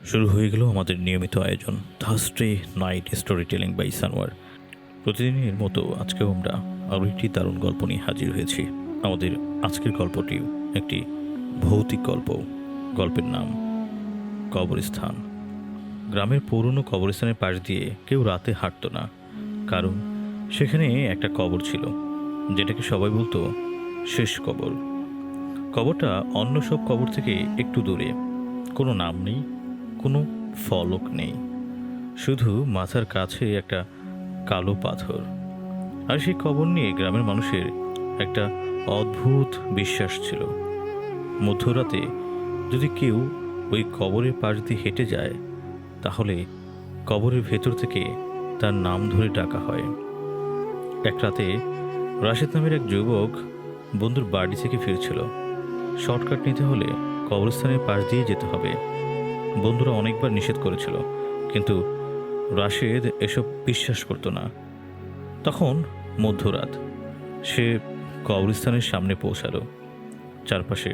শুরু হয়ে গেল আমাদের নিয়মিত আয়োজন Thursday night story telling by Sanowar. প্রতিদিনের মতো আজকেও আমরা আরও একটি দারুণ গল্প নিয়ে হাজির হয়েছি। আমাদের আজকের গল্পটিও একটি ভৌতিক গল্প। গল্পের নাম কবরস্থান। গ্রামের পুরনো কবরস্থানের পাশ দিয়ে কেউ রাতে হাঁটত না, কারণ সেখানে একটা কবর ছিল, যেটাকে সবাই বলতো শেষ কবর। কবরটা অন্য সব কবর থেকে একটু দূরে, কোনো নাম নেই, কোনো ফলক নেই, শুধু মাথার কাছে একটা কালো পাথর। আর সেই কবর নিয়ে গ্রামের মানুষের একটা অদ্ভুত বিশ্বাস ছিল। মধ্যরাতে যদি কেউ ওই কবরের পাশ দিয়ে হেঁটে যায়, তাহলে কবরের ভেতর থেকে তার নাম ধরে ডাকা হয়। এক রাতে রাশেদ নামের এক যুবক বন্ধুর বাড়ি থেকে ফিরছিল। শর্টকাট নিতে হলে কবরস্থানের পাশ দিয়ে যেতে হবে। বন্ধুরা অনেকবার নিষেধ করেছিল, কিন্তু রাশেদ এসব বিশ্বাস করতো না। তখন মধ্যরাত, সে কবরস্থানের সামনে পৌঁছালো। চারপাশে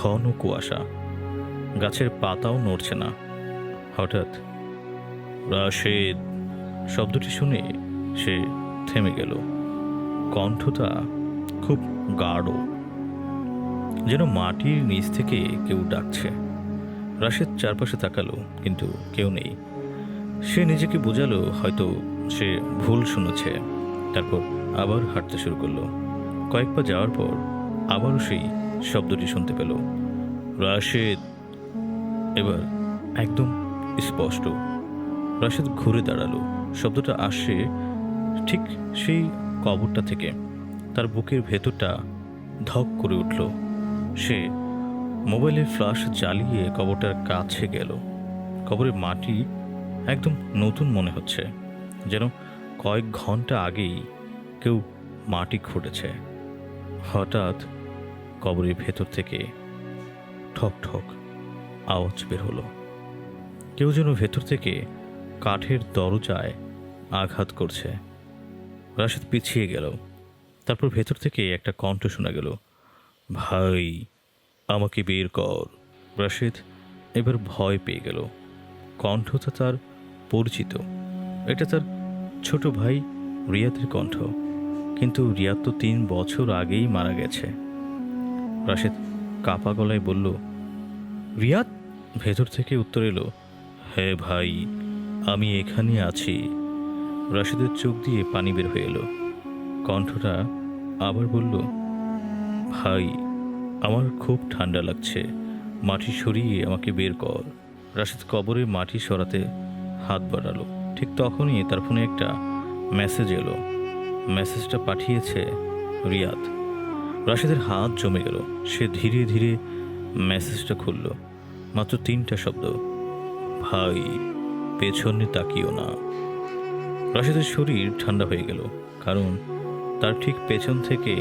ঘন কুয়াশা, গাছের পাতাও নড়ছে না। হঠাৎ রাশেদ শব্দটি শুনে সে থেমে গেল। কণ্ঠটা খুব গাঢ়, যেন মাটির নিচ থেকে কেউ ডাকছে। রাশেদ চারপাশে তাকালো, কিন্তু কেউ নেই। সে নিজেকে বোঝালো হয়তো সে ভুল শুনেছে। তারপর আবার হাঁটতে শুরু করলো। কয়েক পা যাওয়ার পর আবারও সেই শব্দটি শুনতে পেল, রাশেদ। এবার একদম স্পষ্ট। রাশেদ ঘুরে দাঁড়ালো। শব্দটা আসে ঠিক সেই কবরটা থেকে। তার বুকের ভেতরটা ধক করে উঠল। সে মোবাইলের ফ্ল্যাশ জ্বালিয়ে কবরটার কাছে গেল। কবরের মাটি একদম নতুন মনে হচ্ছে, যেন কয়েক ঘন্টা আগেই কেউ মাটি খুঁড়েছে। হঠাৎ কবরের ভেতর থেকে ঠক ঠক আওয়াজ বের হলো। কেউ যেন ভেতর থেকে কাঠের দরজায় আঘাত করছে। রাশেদ পিছিয়ে গেল। তারপর ভেতর থেকে একটা কণ্ঠ শোনা গেল, ভাই, আমাকে বের কর। রাশেদ এবার ভয় পেয়ে গেল। কণ্ঠটা তার পরিচিত। এটা তার ছোট ভাই রিয়াদের কণ্ঠ, কিন্তু রিয়াদ তো 3 বছর আগেই মারা গেছে। রাশেদ কাপা গলায় বলল, রিয়াদ? ভেতর থেকে উত্তর এলো, হ্যাঁ ভাই, আমি এখানে আছি। রাশেদের চোখ দিয়ে পানি বের হয়ে এলো। কণ্ঠটা আবার বলল, ভাই, আমার খুব ঠান্ডা লাগছে, মাটি সরিয়ে আমাকে বের কর। রাশেদ কবরে মাটি সরাতে হাত বাড়ালো। ঠিক তখনই তার ফোনে একটা মেসেজ এলো। মেসেজটা পাঠিয়েছে রিয়াদ। রাশেদের হাত জমে গেল। সে ধীরে ধীরে মেসেজটা খুলল। মাত্র 3টা শব্দ, ভাই, পেছনে তাকিও না। রাশেদের শরীর ঠান্ডা হয়ে গেল, কারণ তার ঠিক পেছন থেকে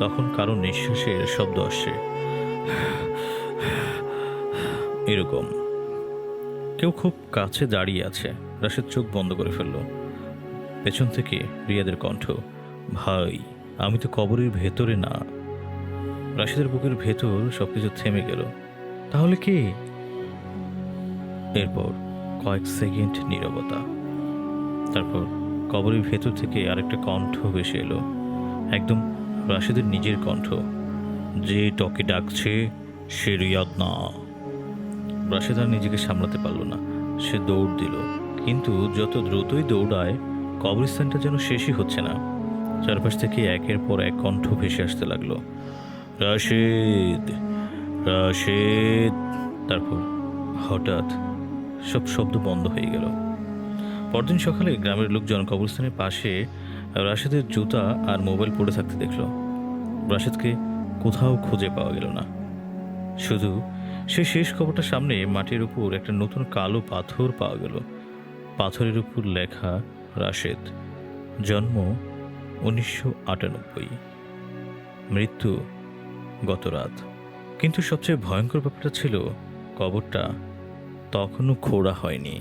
তখন কারো নিঃশ্বাসের শব্দ আসছে, এরকম। কেউ খুব কাছে দাঁড়িয়ে আছে। রাশেদ চোখ বন্ধ করে ফেলল। পেছন থেকে রিয়াদের কণ্ঠ, ভাই, আমি তো কবরের ভেতরে না। রাশেদের বুকের ভেতর সবকিছু থেমে গেল। তাহলে কে? এরপর কয়েক সেকেন্ড নীরবতা। তারপর কবরের ভেতর থেকে আরেকটা কণ্ঠ ভেসে এলো, একদম রাশেদের নিজের কণ্ঠ, যে টকে ডাকছে সে রিয়াদ না। রাশেদ আর নিজেকে সামলাতে পারল না। সে দৌড় দিল, কিন্তু যত দ্রুতই দৌড়ায়, কবরস্থানটা যেন শেষই হচ্ছে না। চারপাশ থেকে একের পর এক কণ্ঠ ভেসে আসতে লাগলো, রাশেদ, রাশেদ। তারপর হঠাৎ সব শব্দ বন্ধ হয়ে গেল। পরদিন সকালে গ্রামের লোকজন কবরস্থানের পাশে রাশেদের জুতা আর মোবাইল পড়ে থাকতে দেখল। রাশেদকে কোথাও খুঁজে পাওয়া গেল না। শুধু সে শেষ কবরটার সামনে মাটির উপর একটা নতুন কালো পাথর পাওয়া গেল। পাথরের উপর লেখা, রাশেদ, জন্ম 1998, মৃত্যু গত রাত। কিন্তু সবচেয়ে ভয়ঙ্কর ব্যাপারটা ছিল, কবরটা তখনও খোঁড়া হয়নি।